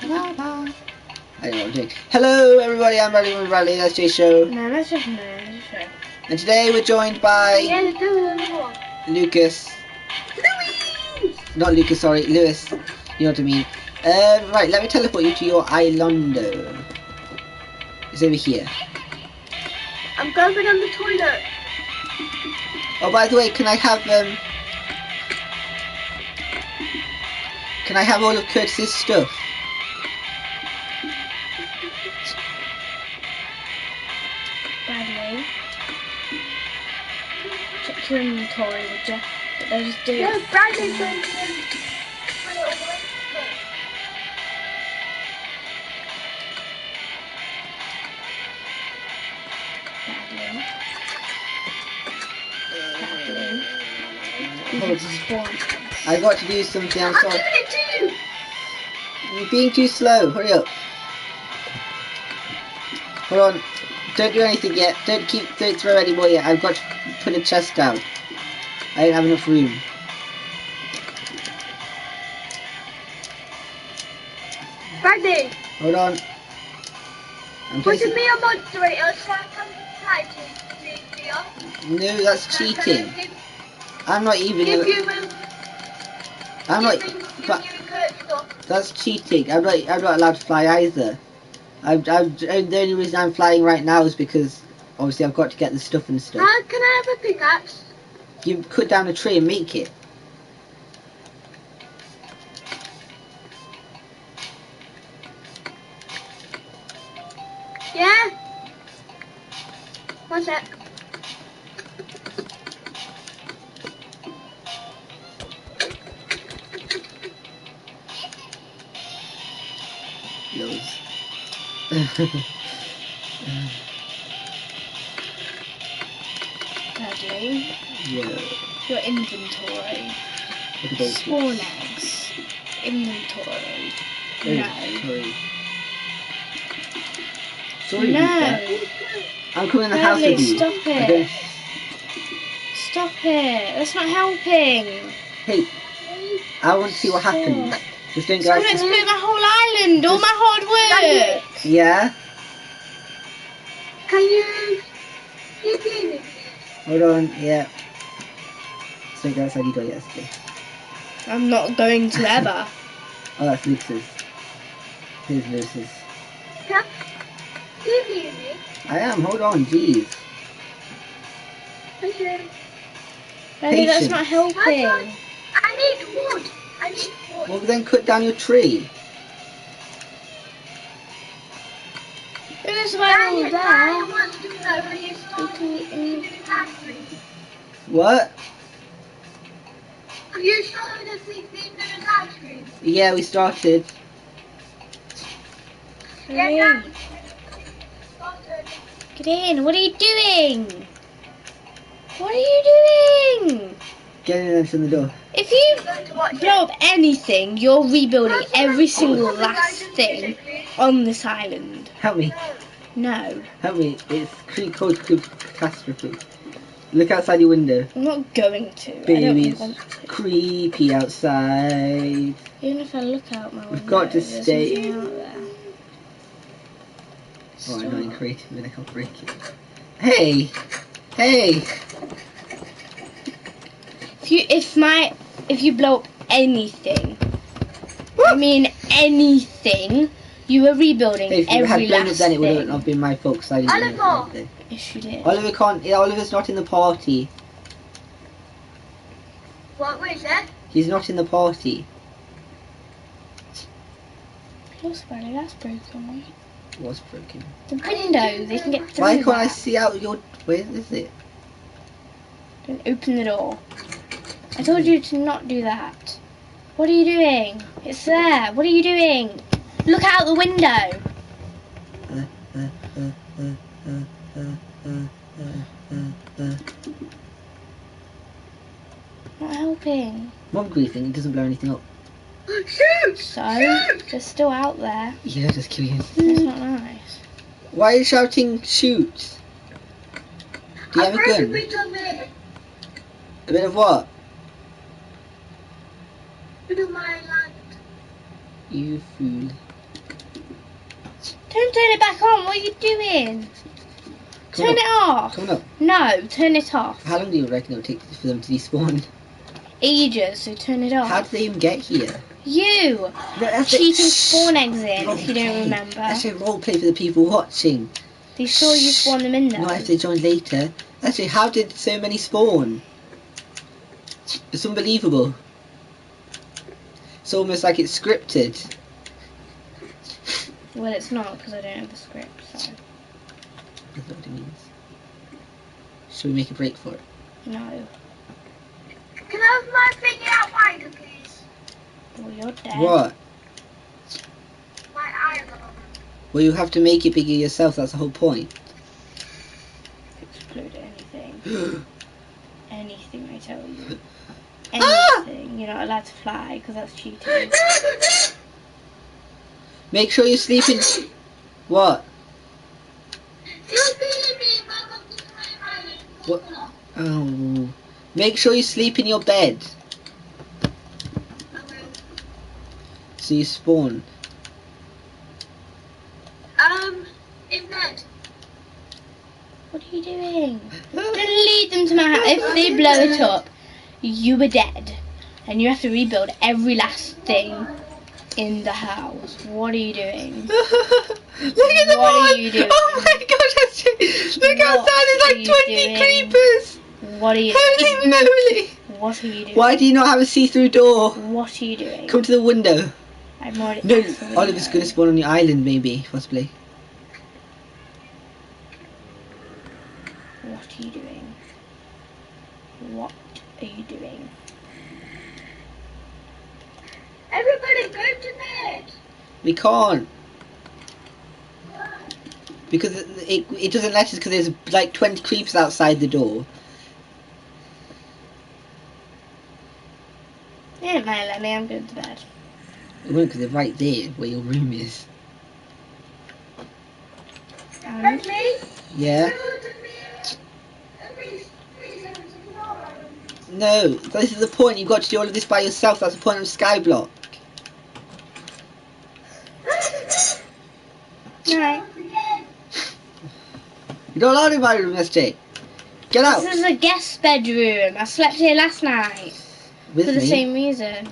I don't know what I'm doing. Hello everybody, I'm Bradley, that's Jay's show. No, that's just no show. And today we're joined by Lucas. Not Lucas, sorry, Lewis. You know what I mean. Right, let me teleport you to your islando. It's over here. I'm going on the toilet. Oh, by the way, can I have all of Curtis's stuff? Bradley, check your inventory, would you? But they'll just do it. No, Bradley's going to I got to do something, I'm sorry. I'm doing it too! You're being too slow, hurry up. Hold on, don't do anything yet, don't throw any more yet, I've got to put a chest down. I don't have enough room. Bradley! Hold on. I'm Wasn't me a moderator so I can try to do No, that's cheating. I'm not even that's cheating. I'm not allowed to fly either. The only reason I'm flying right now is because obviously I've got to get the stuff and stuff. Can I have a pickaxe? You cut down a tree and make it. Yeah? One sec. Loads. Bradley, Yeah. your inventory. What about Spawn eggs. Inventory. Oh, No. Sorry, No. Lisa. I'm coming in the house Bradley, with you. stop it. Stop it. That's not helping. Hey, I want to see what happens. Just don't go It's going to explode my whole island. All my hard work. Yeah? Can you hear me? Hold on, yeah. Just don't go outside your door yesterday. I'm not going to ever. Oh, that's Lucas's. Here's Lewis's. Can you hear me? I am, hold on, jeez. Okay. Bradley, that's Patience. not helping. I need wood. I need wood. Well, then cut down your tree. There's one all there. wants to know when you started the factory. What? Have you started the factory? Yeah, we started. Yeah, Get in. What are you doing? What are you doing? Get in and shut the door. If you blow up anything, you're rebuilding every single last thing on this island. Help me. No. Help me. It's called catastrophe. Look outside your window. I'm not going to. Baby, I don't it's want to. creepy outside. Even if I look out my window, We've got to there's stay. nothing out there. Oh, I'm not in creative, then I can't break it. Hey! Hey! If you blow up anything, I mean anything, you are rebuilding Hey, if you had every blown up last then it thing. wouldn't have been my fault because I didn't do anything. Yes, you did. Oliver can't. Oliver's not in the party. What was that? He's not in the party. Plus, Bradley, that's broken, right? What's broken? The window, they can get through. Why can't I that. see out your... Where is it? Don't open the door. I told you to not do that. What are you doing? It's there. What are you doing? Look out the window. Not helping. Mob greasing, it doesn't blow anything up. Shoot! So, they're still out there. Yeah, just kidding. That's not nice. Why are you shouting shoot? Do you have a gun? A bit of what? Bit of my land. You fool. Don't turn it back on. What are you doing? Turn it off. Come on up. No, turn it off. How long do you reckon it will take for them to despawn? Ages, so turn it off. How did they even get here? You! No, that's Cheating spawn eggs in, if you don't Roleplay. remember. That's a roleplay for the people watching. They saw you spawn them in there. Not if they join later. Actually, how did so many spawn? It's unbelievable. It's almost like it's scripted. Well, it's not, because I don't have the script, so... That's not what it means. Should we make a break for it? No. Can I have my thingy out wider, please? Well, you're dead. What? My island. Well, you have to make it bigger yourself, that's the whole point. Explode anything. Anything, I tell you. Ah! Anything. You're not allowed to fly, because that's cheating. Make sure you're sleeping. What? What? Oh. Make sure you sleep in your bed. So you spawn. In bed. What are you doing? Don't lead them to my house. If they blow it up, you are dead. And you have to rebuild every last thing in the house. What are you doing? Look at the What one! are you doing? Oh my gosh, that's true. Look What outside, there's are like you 20 doing? creepers! What are you Holy doing? moly! What are you doing? Why do you not have a see-through door? What are you doing? Come to the window. I'm already No, at the window. Oliver's gonna spawn on your island, maybe, possibly. What are you doing? What are you doing? Everybody go to bed. We can't. Because it doesn't let us, because there's like 20 creepers outside the door. They don't mind let me, I'm going to bed. It won't, because they're right there, where your room is. Me? Yeah? No, this is the point. You've got to do all of this by yourself. That's the point of Skyblock. No. You're not allowed in my room, SJ. Get out. This is a guest bedroom. I slept here last night. With For the me. same reason.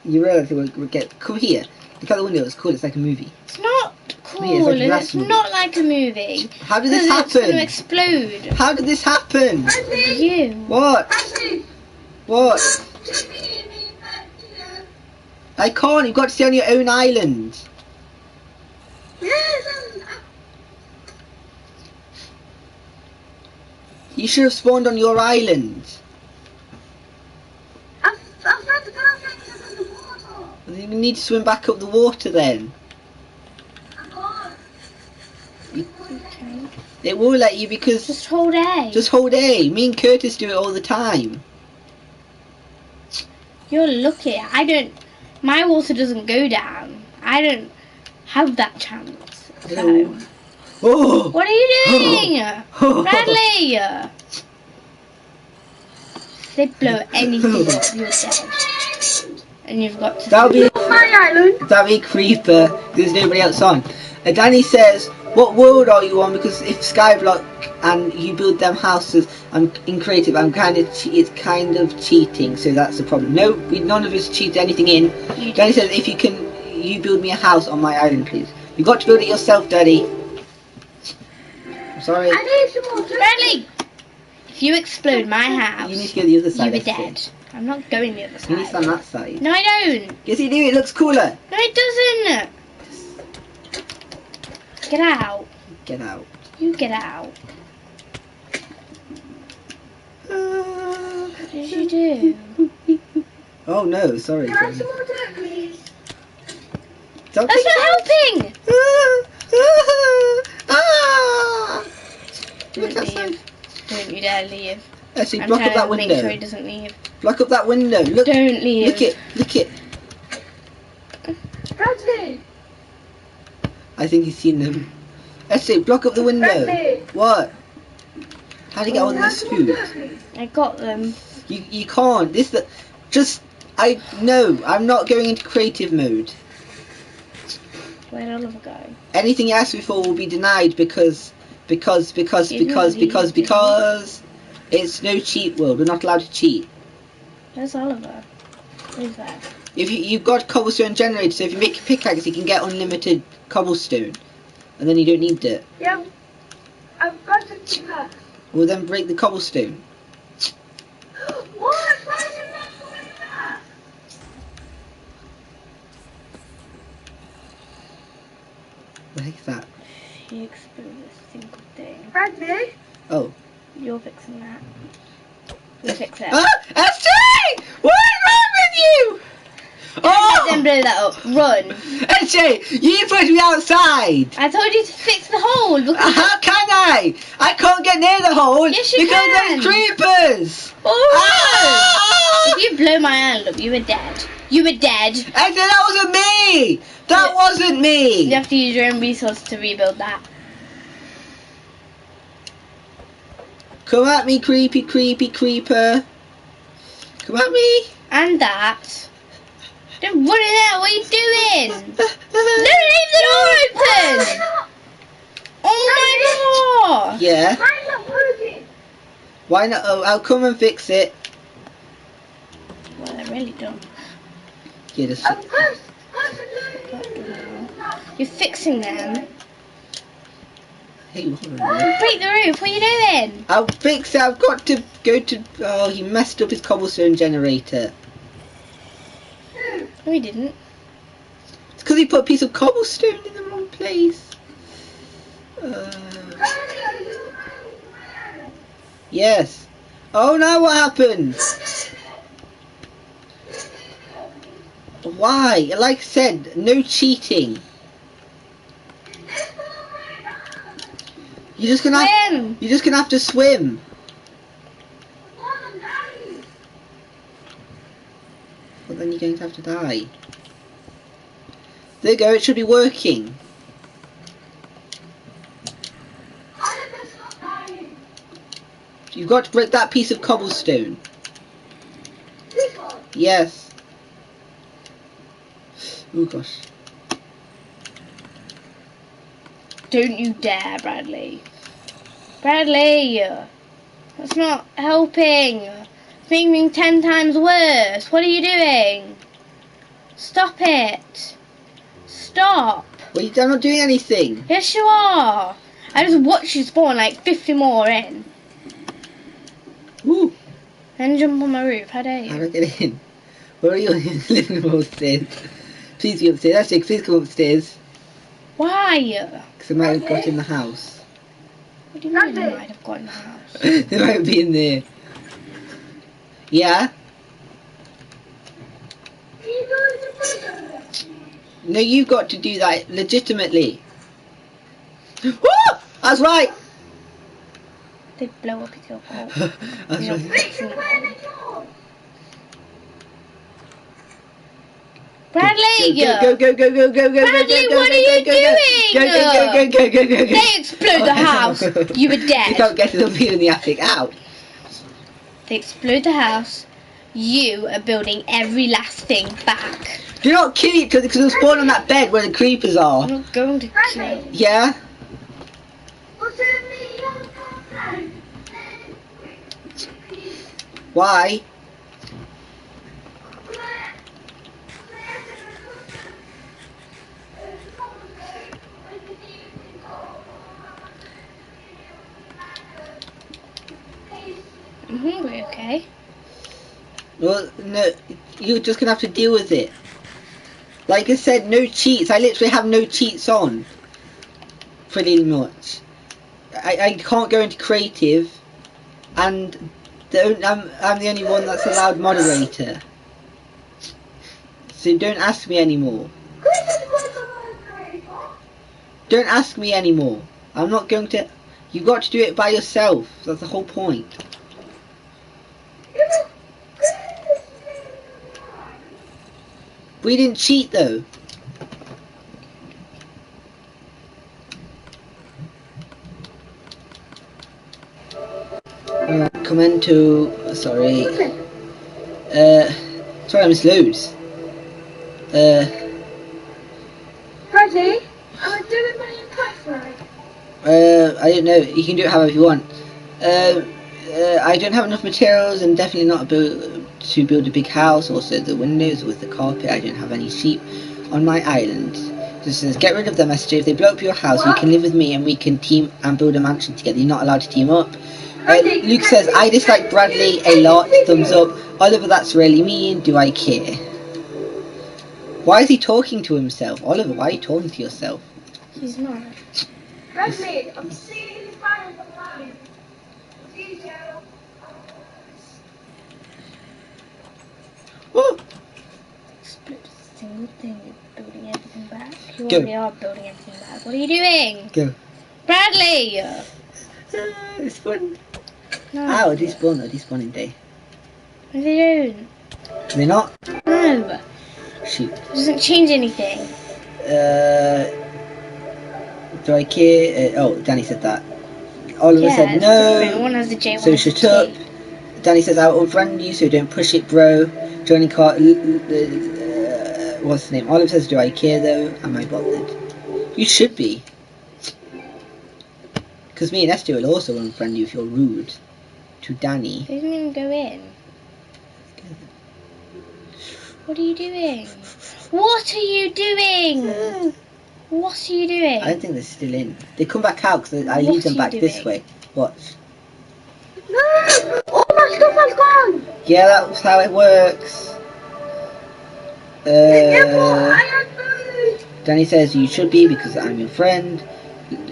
You realise we'll get. Come here. Look out the window. It's cool. It's like a movie. It's not cool. Yeah, it's like a glass It's movie. not like a movie. How did this Because it's going happen? to explode. How did this happen? You. What? What? I can't. You've got to stay on your own island. You should have spawned on your island. I've had to go into the water. You need to swim back up the water then. I can't. Okay. It will let you because Just hold A. just hold A. Me and Curtis do it all the time. You're lucky. I don't. My water doesn't go down. I don't have that chance. So. Hello. Oh! What are you doing? Bradley! If they blow anything up, you're dead. And you've got to... That'll be My island. creeper. There's nobody else on. Danny says, "What world are you on? Because if Skyblock and you build them houses, I'm in creative. I'm it's kind of cheating. So that's the problem. No, none of us cheat anything in." You Danny do. says, "If you can, you build me a house on my island, please. You've got to build it yourself, Daddy." I'm sorry. I need some water. Bradley! If you explode my house, You need to go to the other side. you were that's dead. it. I'm not going the other You need to stand side. that side. No, I don't. Yes, you do. It looks cooler. No, it doesn't. Get out. Get out. You get out. What did you do? Oh no, sorry. Can I have some water, please? Don't That's think not helping. Ah! Look Don't outside. leave. Don't you dare leave. Actually, I'm block up trying that to window. make sure he doesn't leave. Block up that window. Look. Don't leave. Look it. Look it. Bradley. I think he's seen them. Actually, block up the window. Bradley. What? How do you get all Can I have this some food? water, please? I got them. You can't. I'm not going into creative mode. Where'd Oliver go? Anything you ask me for will be denied because it's no cheat world. We're not allowed to cheat. Where's Oliver? Who's that? If you've got cobblestone generator, so if you make a pickaxe, you can get unlimited cobblestone, and then you don't need it. Yeah, I've got a pickaxe. Well, then break the cobblestone. What? Why is it not doing that? What the heck is that? He exploded a single thing. Bradley? Oh. You're fixing that. You fix it. Ah! SJ! What's wrong with you? Let them blow that up. Run. SJ, you put me outside. I told you to fix the hole. Because How can I? I can't get near the hole Yes, you because can. there's creepers. Oh! Ah! If you blow my island up, you were dead. You were dead. SJ, that wasn't me. That wasn't me. You have to use your own resources to rebuild that. Come at me, creepy creeper. Come at me. And that. Don't run in there. What are you doing? Don't leave the door open. Oh my god. Yeah. Why not working? Why not? Oh, I'll come and fix it. Well, I really don't. Yeah, just Of course. You're fixing them. hey, hold on a minute. Break the roof. What are you doing? I'll fix it. I've got to go to. Oh, he messed up his cobblestone generator. No, he didn't. It's because he put a piece of cobblestone in the wrong place. Yes. Oh no! What happened? Why? Like I said, no cheating. You're just gonna Swim. you're just gonna have to swim. Well, then you're going to have to die. There you go. It should be working. You've got to break that piece of cobblestone. Yes. Oh gosh. Don't you dare, Bradley. Bradley! That's not helping. It's making things 10 times worse. What are you doing? Stop it. Stop. Well, you're not doing anything. Yes, you are. I just watched you spawn like 50 more in. Ooh. Then jump on my roof. How dare How you? do I get in? Where are you in the living room upstairs? Please be upstairs. Actually, please come upstairs. Why? Because I might have got in the house. What do you mean you might have got in the house? They might be in there. Yeah? No, you've got to do that legitimately. Woo! I was right! They blow up your hole. I was You're right. fixing the hole. Bradley! Go, go, go, go, go, go, go, Bradley, go, go, what go, are you go, go, doing? Go, go, go, go, go, go, go. They explode the house. You were dead. You can't get to the view in the attic. Ow. They explode the house. You are building every last thing back. Do not kill it because it'll spawn on that bed where the creepers are. I'm not going to kill you. Yeah? Why? I'm hungry, okay? Well, no, you're just gonna have to deal with it. Like I said, no cheats. I literally have no cheats on. Pretty much. I can't go into creative, and I'm the only one that's allowed moderator. So don't ask me anymore. Don't ask me anymore. I'm not going to. You've got to do it by yourself. That's the whole point. We didn't cheat though. Commento. Sorry. Sorry, I missed loads. Bradley, Daddy, I'm doing my catastrophe. I don't know. You can do it however you want. I don't have enough materials and definitely not to build a big house. Also, the windows with the carpet. I don't have any sheep on my island. Just says, get rid of them, Esther. If they blow up your house, you can live with me and we can team and build a mansion together. You're not allowed to team up. Luke says, I dislike Bradley a lot. Thumbs up. Oliver, that's really mean. Do I care? Why is he talking to himself? Oliver, why are you talking to yourself? He's not. Bradley, I'm seeing the fire from mine. See you. Oh, Split a single thing. You're building everything back. You Go. already are building everything back. What are you doing? go. Bradley! It's fun. No. Ow, despawning day. What are you doing? They're not? No. Shoot. It doesn't change anything. Do I care? Oh, Danny said that. Oliver Yeah, said it's different. no. One has a J, one So has a shut up. T. Danny says I'll outrun you, so don't push it, bro. Johnny Car. What's his name? Oliver says, do I care though? Am I bothered? You should be. Because me and Esther will also unfriend you if you're rude to Danny. He doesn't even go in. What are you doing? What are you doing? What are you doing? I don't think they're still in. They come back out because I What lead them are you back this doing? way. Watch. No! All my stuff has gone! Yeah, that's how it works. I have food! Danny says you should be because I'm your friend.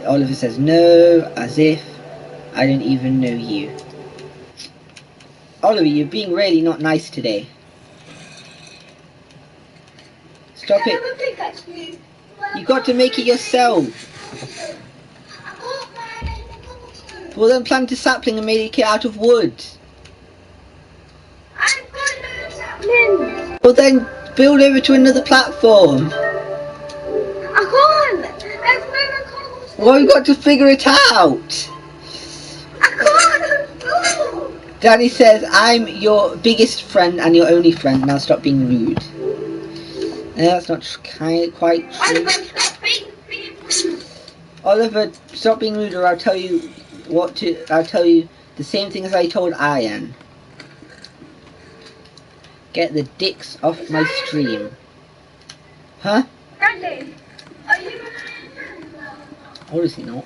Oliver says no, as if I don't even know you. Oliver, you're being really not nice today. Stop I have it. a pickaxe, please. You got to make it yourself. I can't find any food. Well then plant a sapling and make it out of wood. I've got no saplings. Well then build over to another platform. I can't. There's no cobblestone. Well, we've got to figure it out. I can't. No. Danny says, I'm your biggest friend and your only friend. Now stop being rude. That's not quite I'm true. going to stop being rude. Oliver, stop being rude or I'll tell you the same thing as I told Ian. Get the dicks off my stream. Huh? Bradley, are you my friend now? Obviously not.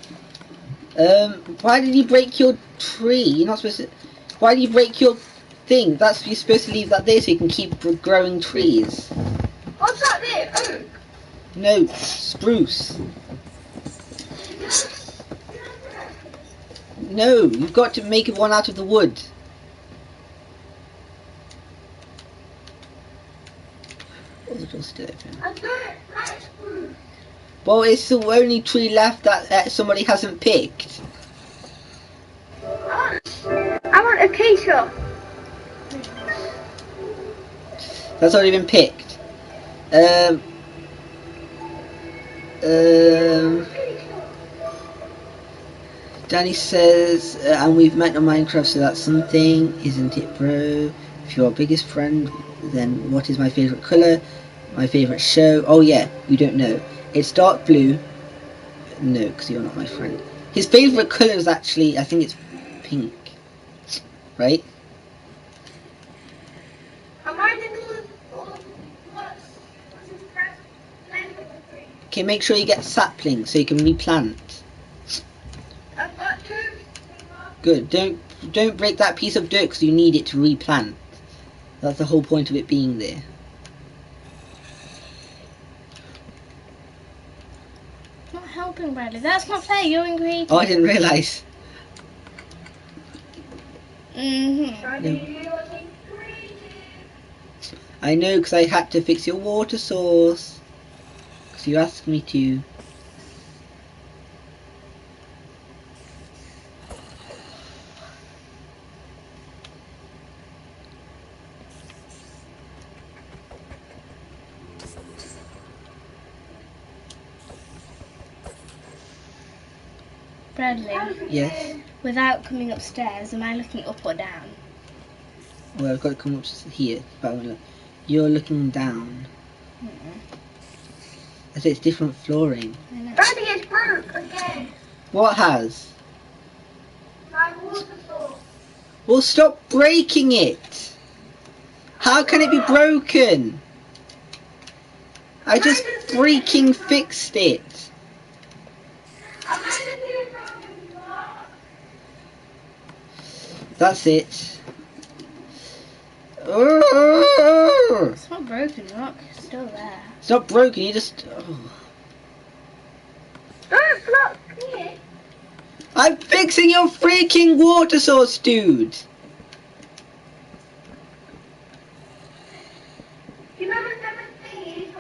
Why did you break your tree? You're not supposed to... Why did you break your thing? You're supposed to leave that there so you can keep growing trees. What's that there? Oak? No, spruce. No, you've got to make one out of the wood. Oh, the door's still open. I don't like spruce. Well, it's the only tree left that somebody hasn't picked. I want acacia. That's already been picked. Danny says, and we've met on Minecraft, so that's something, isn't it, bro? If you're our biggest friend, then what is my favourite colour? My favourite show? Oh yeah, you don't know. It's dark blue. No, because you're not my friend. His favourite colour is actually, I think it's pink. Right? Am I the one? What's his first name? Okay, make sure you get saplings so you can replant. I've got two. Good. Don't break that piece of dirt because you need it to replant. That's the whole point of it being there. Not helping, Bradley. That's not fair. You're in creative. Oh, I didn't realise. I know because I had to fix your water source. Because you asked me to. Bradley, Yes. without coming upstairs, am I looking up or down? Well, I've got to come up here. But you're looking down. I said it's different flooring. I know. Daddy, it's broke again. What has? My waterfall. Well, stop breaking it. How can it be broken? I just freaking fixed it. That's it. It's not broken, look. It's still there. It's not broken, you just... Oh. Don't block me. I'm fixing your freaking water source, dude. You remember 17?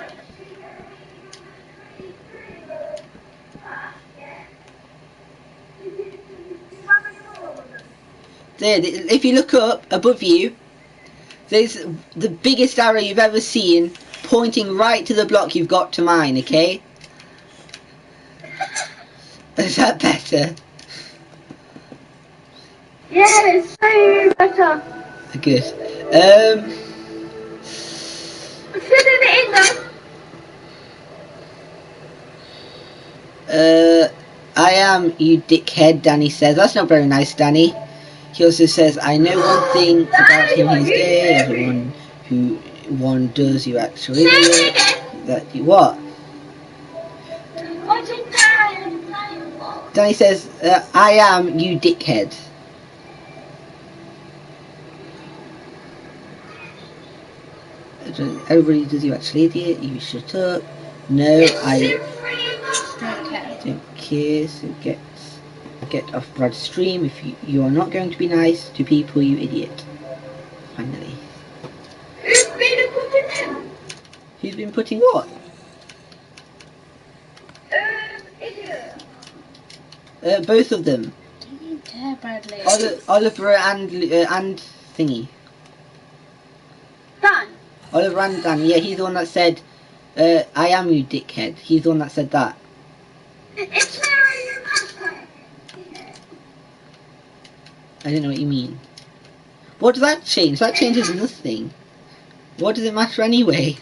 There, if you look up above you, there's the biggest arrow you've ever seen pointing right to the block you've got to mine, okay? Is that better? Yes, so better. Good. Sit in there. I am, you dickhead, Danny says. That's not very nice, Danny. He also says, I know one thing about him, he's gay. Everyone who one does, you actually idiot. That you what? Danny says, I am, you dickhead. Everybody does, you actually idiot. You shut up. No, I don't care. So get off Brad's stream if you are not going to be nice to people, you idiot. Finally. Who's been putting what? Both of them. Don't you dare, Bradley. Oliver and thingy. Dan. Oliver and Dan. Yeah, he's the one that said, I am you dickhead. He's the one that said that. It's I don't know what you mean. What does that change? That changes nothing. What does it matter anyway?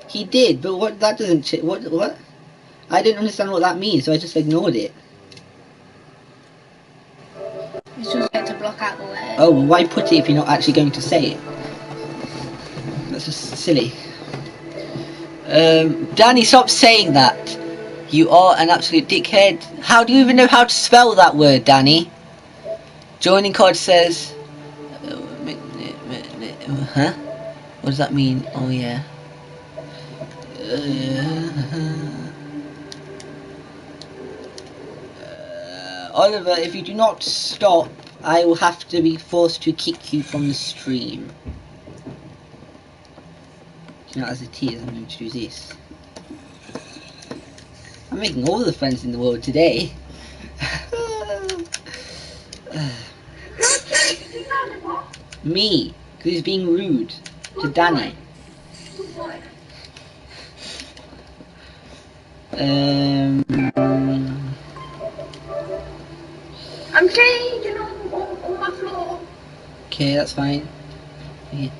He did, but what? That doesn't change. What? I didn't understand what that means, so I just ignored it. It's just meant to block out the way. Oh, well, why put it if you're not actually going to say it? That's just silly. Danny, stop saying that. You are an absolute dickhead. How do you even know how to spell that word, Danny? Joining card says... Huh? What does that mean? Oh, yeah. Oliver, if you do not stop, I will have to be forced to kick you from the stream. You know, as it is, I'm going to do this. I'm making all the friends in the world today. Me, because he's being rude to Danny. I'm changing on my floor. Okay, that's fine. Yeah.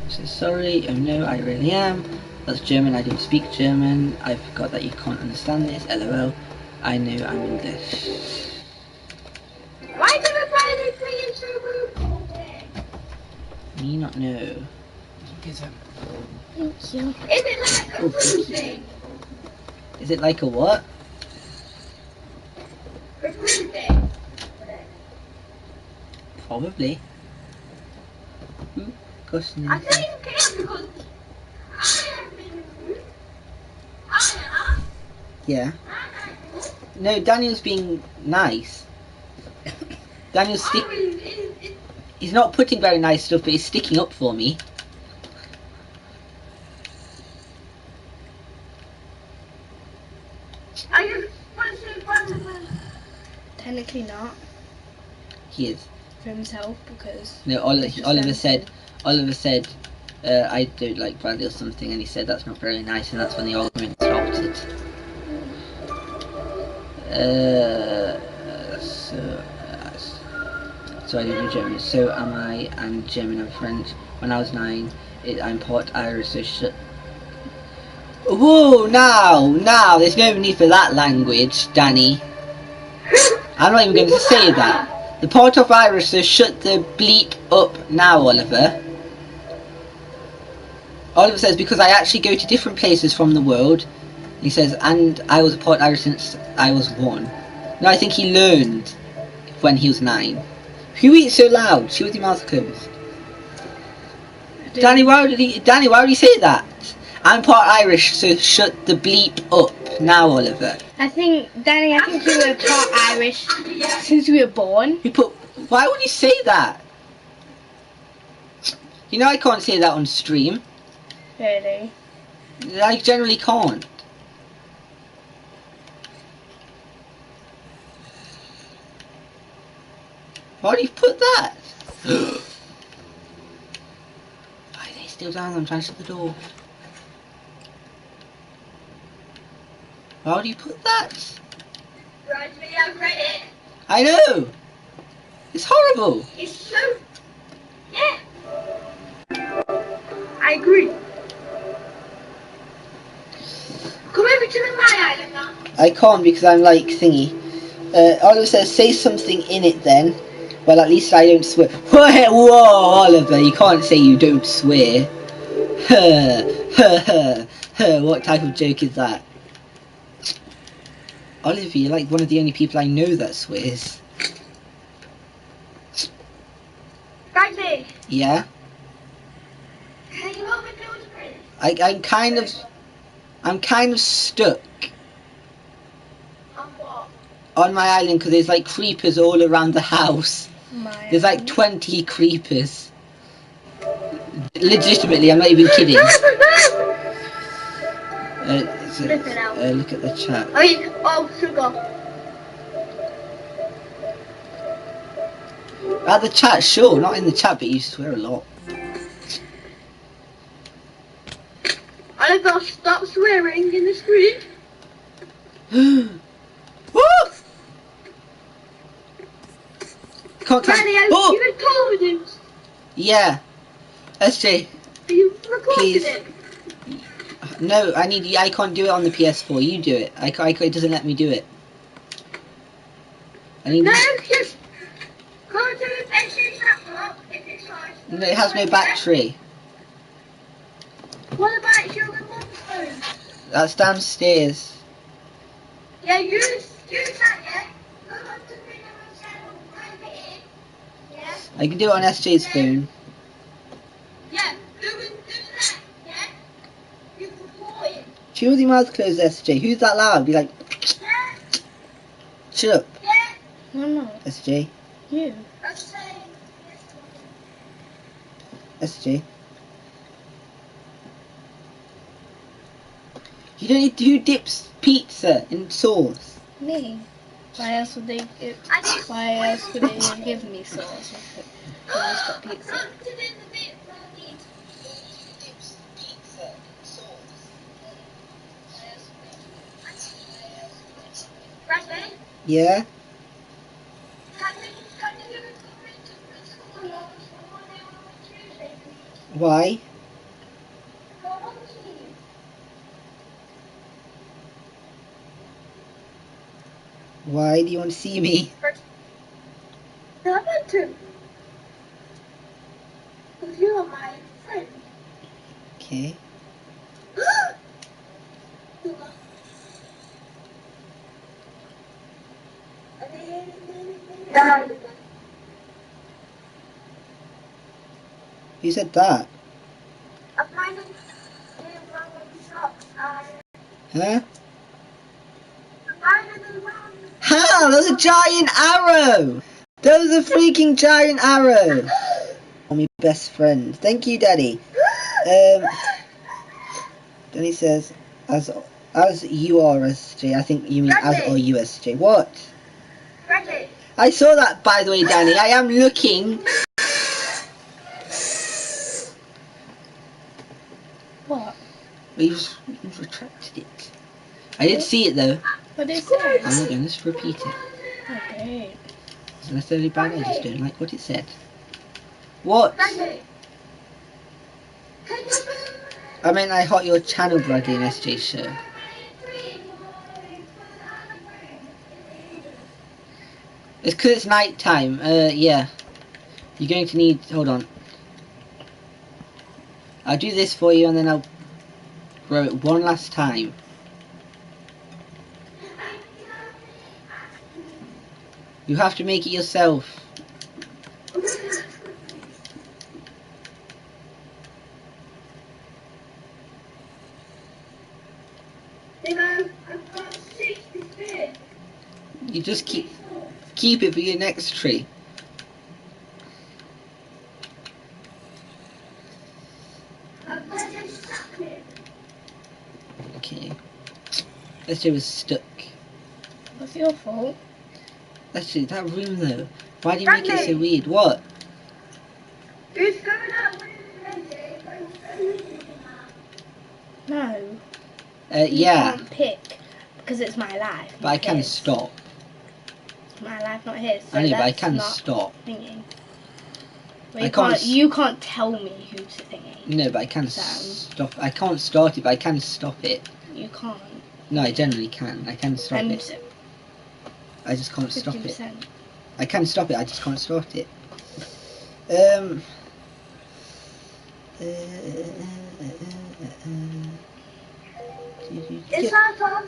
So sorry, oh no, I really am. That's German, I don't speak German. I forgot that you can't understand this. LOL. I know I'm English. Why did everybody play so rude all day? Me not know. Thank you. Is it like a fruit day? Is it like a what? A fruit day. Probably. Gosh, no. I think it is because I have been rude. Yeah. No, Daniel's being nice. Daniel's he's not putting very nice stuff, but he's sticking up for me. Technically not. He is. For himself, because... No, Oliver said, I don't like Bradley or something, and he said that's not very nice, and that's when the argument started. So I don't know German. So am I, and German and French. When I was 9, I'm part Irish, so shut. Whoa, now, there's no need for that language, Danny. I'm not even going to say that. The part of Irish, so shut the bleep up now, Oliver. Oliver says, because I actually go to different places from the world. He says, and I was a part Irish since I was 1. No, I think he learned when he was 9. Who eats so loud? She with your mouth closed. Danny, why would he say that? I'm part Irish, so shut the bleep up now, Oliver. Danny, I think you were part Irish since you were born. Why would you say that? You know I can't say that on stream. Really? I generally can't. Why do you put that? Why are they still down? I'm trying to shut the door. Why would you put that? I've read it. I know! It's horrible! It's so... Yeah. I agree. Come over to my island now. I can't because I'm like thingy. Oliver says, say something in it then. Well, at least I don't swear. Whoa, Oliver, you can't say you don't swear. What type of joke is that? Oliver, you're like one of the only people I know that swears. Frankie. Yeah? Can you help me build a bridge? I'm kind of stuck On what? on my island because there's like creepers all around the house. There's like 20 creepers. Legitimately, I'm not even kidding. Look at the chat. Oh, sugar. At the chat, sure, not in the chat, but you swear a lot. Oliver, stop swearing in the street. Woo! Can't Daddy, you recorded him. Yeah. SJ, You recorded please. it. No, I can't do it on the PS4. You do it. It doesn't let me do it. No, just go to the battery laptop if it's charged. No, it has no battery. What about your remote phone? That's downstairs. Yeah, use that, yeah? Go on to the remote channel, type it in. Yeah? I can do it on SJ's phone. Yeah, do that, yeah? You report it. Chew with your mouth closed, SJ. Who's that loud? Be like, Yeah? shut up, Yeah? No, no. SJ. You. I'm saying SJ. You don't need to. Who dips pizza in sauce? Me. Why else would they give me sauce if it's got pizza? Yeah? Why? Why do you want to see me? I want to. Because you are my friend. Okay. Who said that? Huh? How? That was a giant arrow! That was a freaking giant arrow! Oh, my best friend. Thank you, Daddy. Danny says, as you are, SJ. I think you mean as are you, SJ. What? I saw that, by the way, Danny. I am looking. What? You've retracted it. I did see it, though. What did it say? I'm not going to repeat it. Okay. It's necessarily bad, I just don't like what it said. What? Can I mean, I hot your channel bragging, SJ show. It's because it's night time. Yeah. You're going to need. Hold on. I'll do this for you, and then I'll grow it one last time. You have to make it yourself. You just keep it for your next tree. Okay. SJ was stuck. What's your fault? SJ, that room though. Why do you make it so weird? What? No. Yeah. You can't pick because it's my life. But I can stop. It's my life, not his. So I know, but I that's can not stop. Thinking. I can't. You can't tell me who's thinking. No, but I can stop. I can't start it, but I can stop it. You can't. No, I generally can. I can stop it. I just can't stop 50%. it. I can stop it. I just can't start it. Is that on?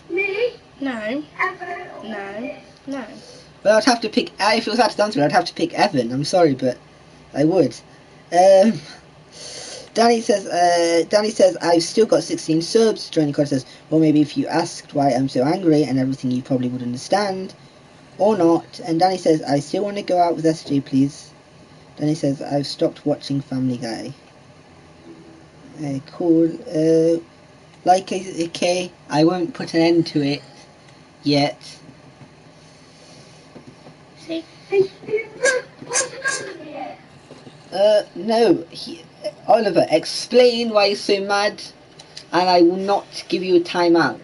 Me? No. Ever? No. No. Well, I'd have to pick. If it was that done to, I'd have to pick Evan. I'm sorry, but I would. Danny says I've still got 16 subs. Johnny Cod says, well, maybe if you asked why I'm so angry and everything, you probably would understand, or not. And Danny says I still want to go out with SJ, please. Danny says I've stopped watching Family Guy. Cool. Like okay, I won't put an end to it yet. See? No. Oliver, explain why you're so mad, and I will not give you a timeout.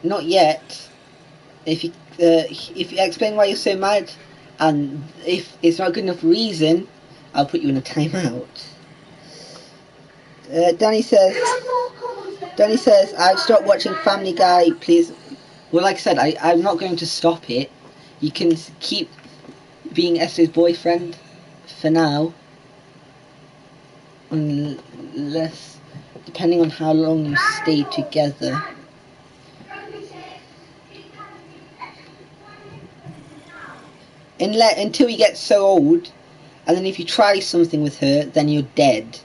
Not yet. If you explain why you're so mad, and if it's not a good enough reason, I'll put you in a timeout. Danny says I've stopped watching Family Guy, please. Well, like I said, I'm not going to stop it. You can keep being Esther's boyfriend for now, unless, depending on how long you stay together. Until you get so old, and then if you try something with her, then you're dead.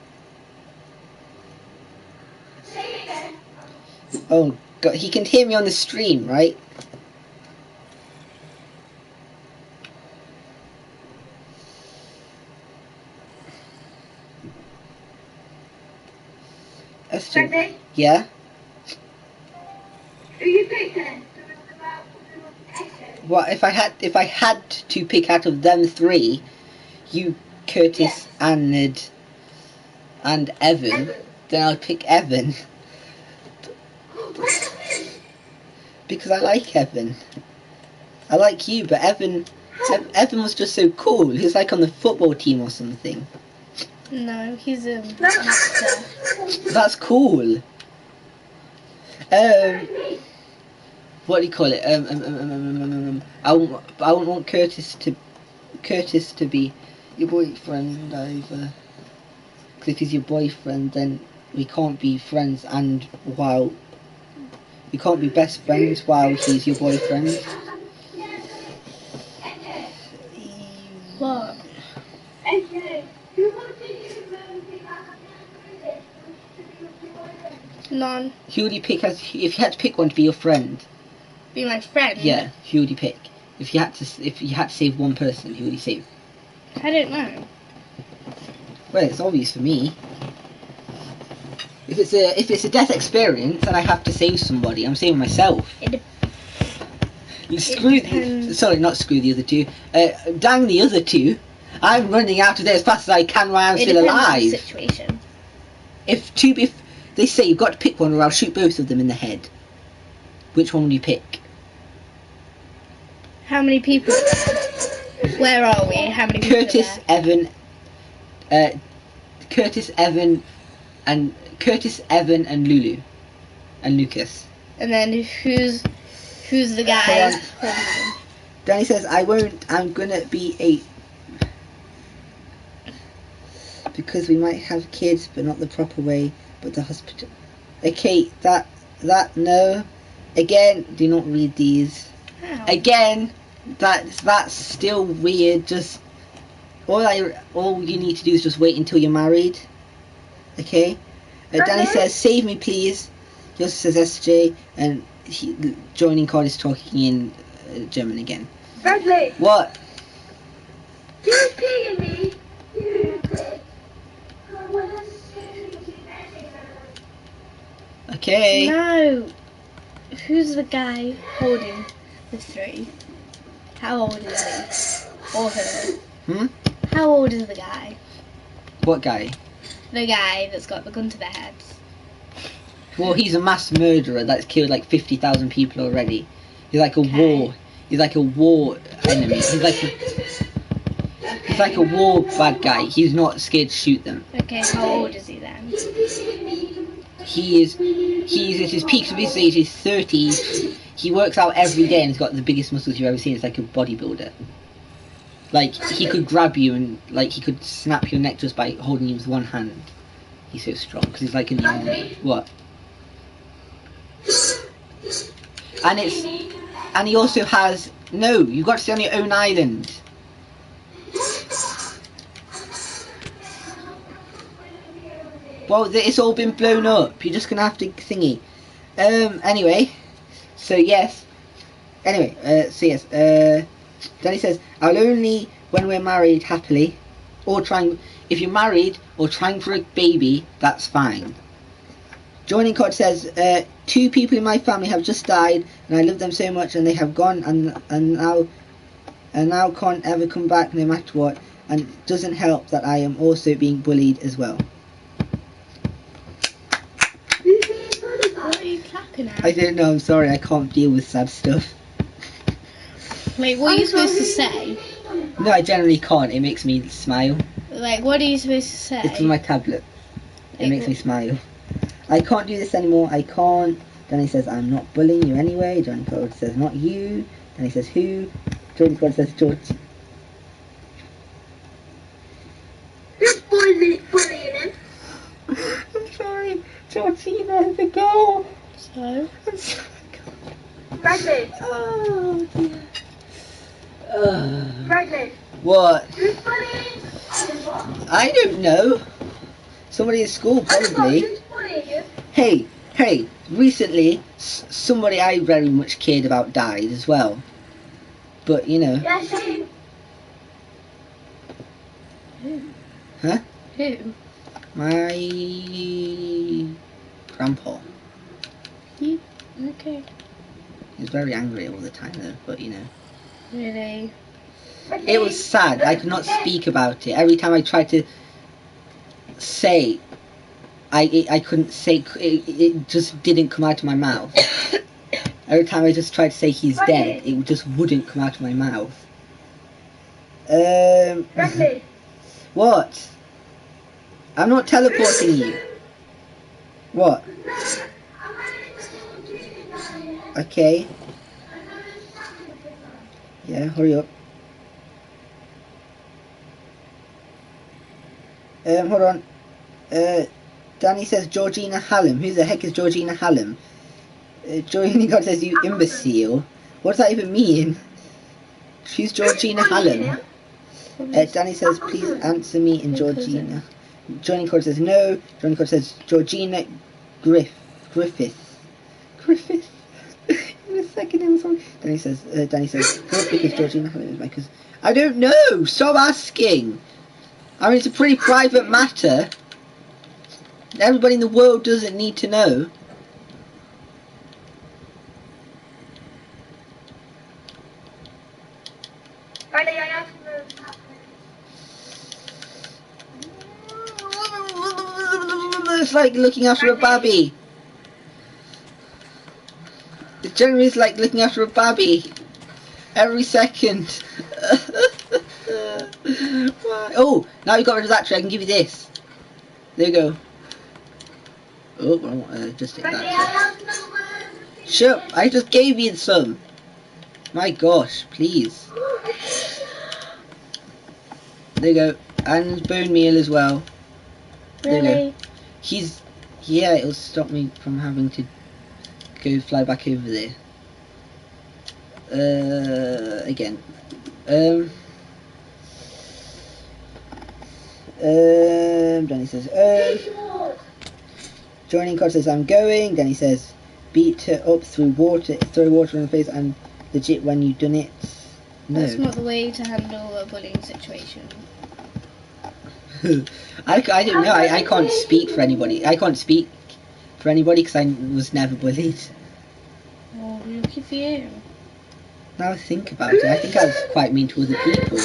Oh God, he can hear me on the stream, right? Ready? Yeah? Who you picking? What if I had to pick out of them three, you, Curtis, and Ned, and Evan, then I'd pick Evan. Because I like Evan. I like you, but Evan was just so cool. He was like on the football team or something. No, he's a actor. That's cool. What do you call it? I wouldn't want Curtis to be your boyfriend either. Because if he's your boyfriend, then we can't be friends, and while we can't be best friends while he's your boyfriend. What? None. Who would you pick if you had to pick one to be your friend? Be my friend? Yeah, who would you pick? If you had to save one person, who would you save? I don't know. Well, it's obvious for me. If it's a death experience and I have to save somebody, I'm saving myself. Sorry, not screw the other two. Dang the other two. I'm running out of there as fast as I can while I'm still alive. It depends on the situation. If they say you've got to pick one or I'll shoot both of them in the head, which one would you pick? How many people are there? Where are we? How many people Curtis, are there? Curtis, Evan, and Lulu, and Lucas. And then who's the guy Hold on. holding them? Danny says, I won't, I'm gonna be 8. Because we might have kids, but not the proper way, but the hospital. Okay, that, no. Again, do not read these. How? Again, that's still weird. Just, all you need to do is just wait until you're married. Okay? Danny says, save me please. He also says SJ, and joining card is talking in German again. Bradley, What? do you pee me? Okay. No. Who's the guy holding the 3? How old is he? Or her? How old is the guy? What guy? The guy that's got the gun to their heads. Well, he's a mass murderer that's killed like 50,000 people already. He's like a war. He's like a war enemy. He's like a war bad guy. He's not scared to shoot them. Okay, how old is he then? He's at his peak of his age. He's 30. He works out every day and he's got the biggest muscles you've ever seen. It's like a bodybuilder. Like, he could grab you and like he could snap your neck just by holding you with one hand. He's so strong because he's like an what? And he also has you've got to stay on your own island. Well, it's all been blown up. You're just gonna have to thingy. Anyway, so yes. Anyway, Danny says, I'll only when we're married happily, or trying. If you're married or trying for a baby, that's fine. Joining card says, 2 people in my family have just died, and I love them so much, and they have gone, and now can't ever come back no matter what. And it doesn't help that I am also being bullied as well. What are you clapping at? I don't know. I'm sorry. I can't deal with sad stuff. Like, what are you supposed to say? No, I generally can't. It makes me smile. Like, what are you supposed to say? It's on my tablet. It makes me smile. I can't do this anymore. I can't. Danny says, I'm not bullying you anyway. Johnny Code says, not you. Danny says, who? Johnny Code says, George. Who's bullying him? I'm sorry. Georgina, the girl. So? I'm sorry. Bradley, Oh, dear. Bradley, What? who's bullying? I don't know. Somebody at school, probably. Who's bullying you? Hey, recently, somebody I very much cared about died as well. But, you know. Yeah, same. Huh? Who? My grandpa. Okay. He's very angry all the time though, but you know. Really? It was sad. I could not speak about it. Every time I tried to say, I couldn't say, it just didn't come out of my mouth. Every time I just tried to say he's dead, it just wouldn't come out of my mouth. Bradley, What? I'm not teleporting you. What? Okay. Yeah, hurry up. Hold on. Danny says Georgina Hallam. Who the heck is Georgina Hallam? Georgina God says, you imbecile. What does that even mean? Who's Georgina Hallam? Danny says, please answer me in Georgina. Johnny Code says no. Johnny Code says Georgina Griffith. Griffith. In a second, I'm sorry. Danny says Griffith because Georgina Hallam is my cousin. I don't know. Stop asking. I mean, it's a pretty private matter. Everybody in the world doesn't need to know. Bradley, I have to move. It's like looking after a baby. It generally is like looking after a baby. Every second. Oh, now you got rid of that tree. I can give you this. There you go. Oh, I want just take Daddy, I that. have no words. Shut up! I just gave you some. My gosh, please. There you go. And bone meal as well. There you go. Really? Yeah, it'll stop me from having to fly back over there. Again. Danny says, joining Cod says, I'm going. Danny says, beat her up through water, throw water in the face, and legit when you done it. No. That's not the way to handle a bullying situation. I don't know. I can't speak for anybody. I can't speak for anybody because I was never bullied. Oh, lucky for you. Now I think about it, I think I was quite mean to other people.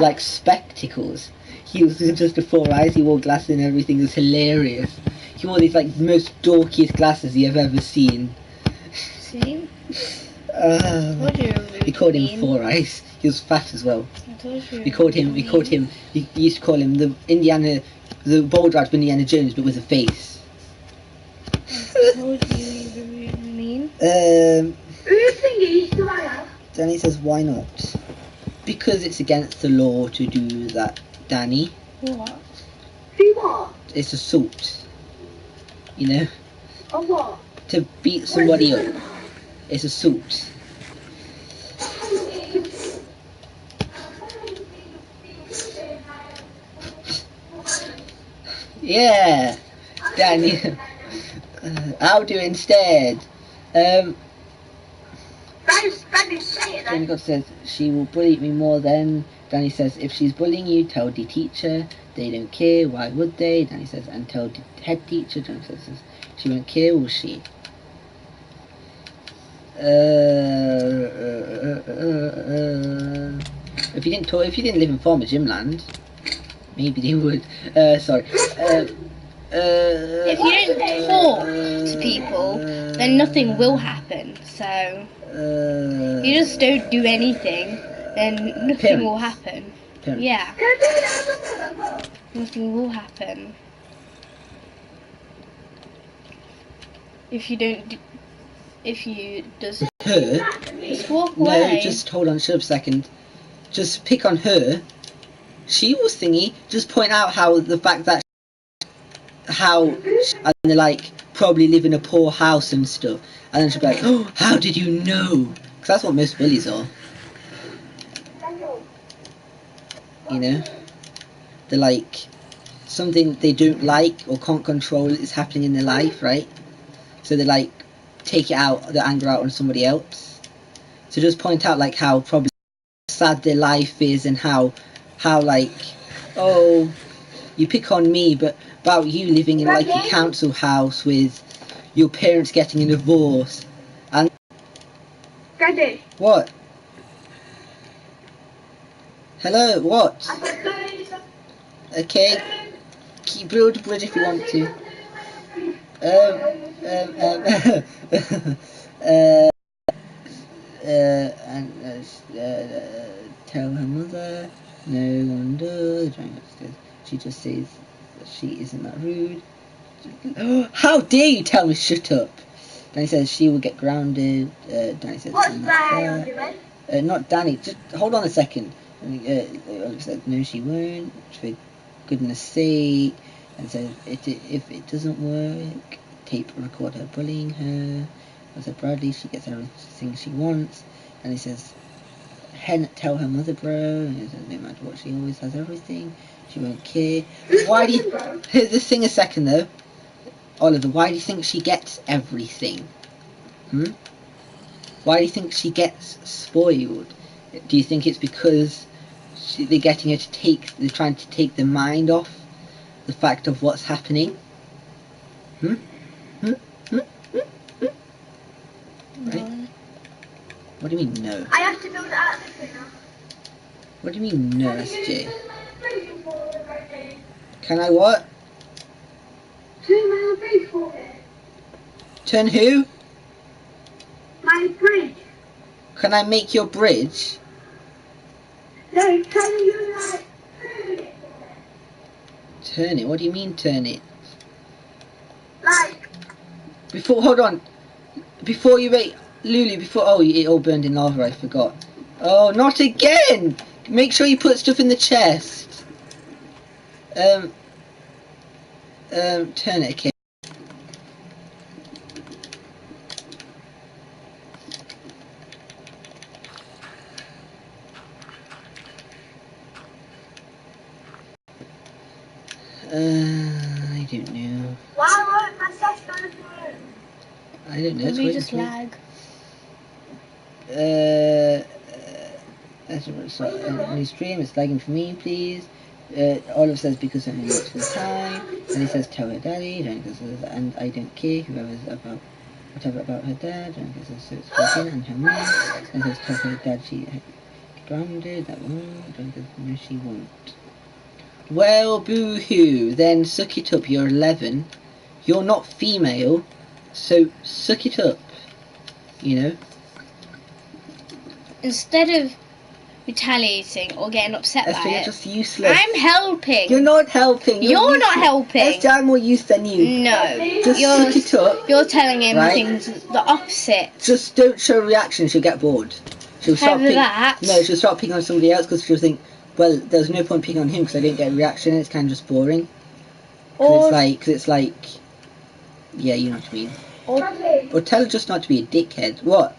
Like Spectacles. He was just a 4 eyes, he wore glasses and everything. It was hilarious. He wore these like most dorkiest glasses you've ever seen. See? We called him 4 eyes. He was fat as well. We called him, we used to call him the bald rat of Indiana Jones, but with a face. I told you you were mean. Who's thingy? Do I have? Danny says, why not? Because it's against the law to do that, Danny. What? Do what? It's assault. You know? Or what? To beat somebody up. It's assault. Yeah, Danny. I'll do it instead. Daddy, say it Danny then. God says she will bully me more than. Danny says if she's bullying you, tell the teacher. They don't care. Why would they? Danny says and tell the head teacher. Danny says she won't care, will she? If you didn't live in Farmer Gymland, maybe they would. Sorry. If you don't talk to people, then nothing will happen. So, if you just don't do anything, then nothing will happen. Parents. Yeah, nothing will happen. If you don't do, if you just walk away. No, just hold on, shut up a second. Just pick on her. She was thingy. Just point out how the fact that and they like probably live in a poor house and stuff, and then she'll be like, oh, how did you know? Because that's what most bullies are. You know, they're like something they don't like or can't control is happening in their life, right? So they like take it out, the anger out on somebody else. So just point out like how probably sad their life is and how like, oh, you pick on me, but about you living in like a council house with your parents getting a divorce and Daddy. what? Hello, what? Okay, keep build a bridge if you want to. Tell her mother. No one does. She just says that she isn't that rude. How dare you tell me shut up? Danny says she will get grounded. Danny says What's not that? fair. Not Danny. Just hold on a second. Oliver said no, she won't. For goodness sake. And says if it doesn't work, tape record her bullying her. I said Bradley, she gets everything she wants. And he says, tell her mother, bro. And he says, no matter what, she always has everything. She won't care. Why do you... Just sing a second, though. Oliver, why do you think she gets everything? Why do you think she gets spoiled? Do you think it's because they're getting her to they're trying to take the mind off the fact of what's happening? Right? What do you mean no? I have to build it out. What do you mean no, SJ? Can I what? Turn my bridge for it. Turn who? My bridge. Can I make your bridge? No, turn you like. Turn it? What do you mean turn it? Like, Hold on. Before you wait, Lulu, oh, it all burned in lava, I forgot. Oh, not again! Make sure you put stuff in the chest. Turn it, okay. I don't know. why won't my chest go through? I don't know. Maybe just lag. That's new stream. It's lagging for me, please. Olive says because I'm much for the time. And he says tell her daddy. Danica says and I don't care. Whoever's about whatever about her dad. Danica says so it's broken and her mom. And says tell her dad she grounded. That won't. Danica says no she won't. Well, boo-hoo. Then suck it up. You're 11. You're not female, so suck it up. You know. Instead of retaliating or getting upset by You're it, just useless. I'm helping. You're not helping. You're not helping. Esther had more use than you. No. Just suck it up. You're telling him Right? things the opposite. Just don't show reaction. She'll get bored. She'll start Over that. No, she'll start picking on somebody else because she'll think, well, there's no point picking on him because I didn't get a reaction. And it's kind of just boring. Or Cause it's like, yeah, you know what I mean. Or tell her just not to be a dickhead. What?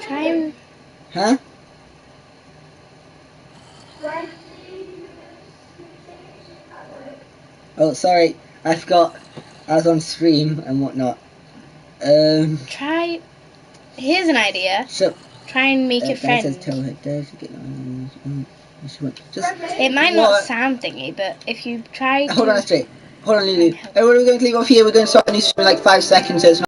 try and Huh? Oh, sorry. I forgot. I was on stream and whatnot. try. Here's an idea. So, Try and make it Dad friend. says tell her dad to get she won't. Just It might what? not sound thingy, but if you try to... Hold on, straight. Hold on, Lulu. What are we going to leave off here? We're going to start a new stream in like 5 seconds. So it's not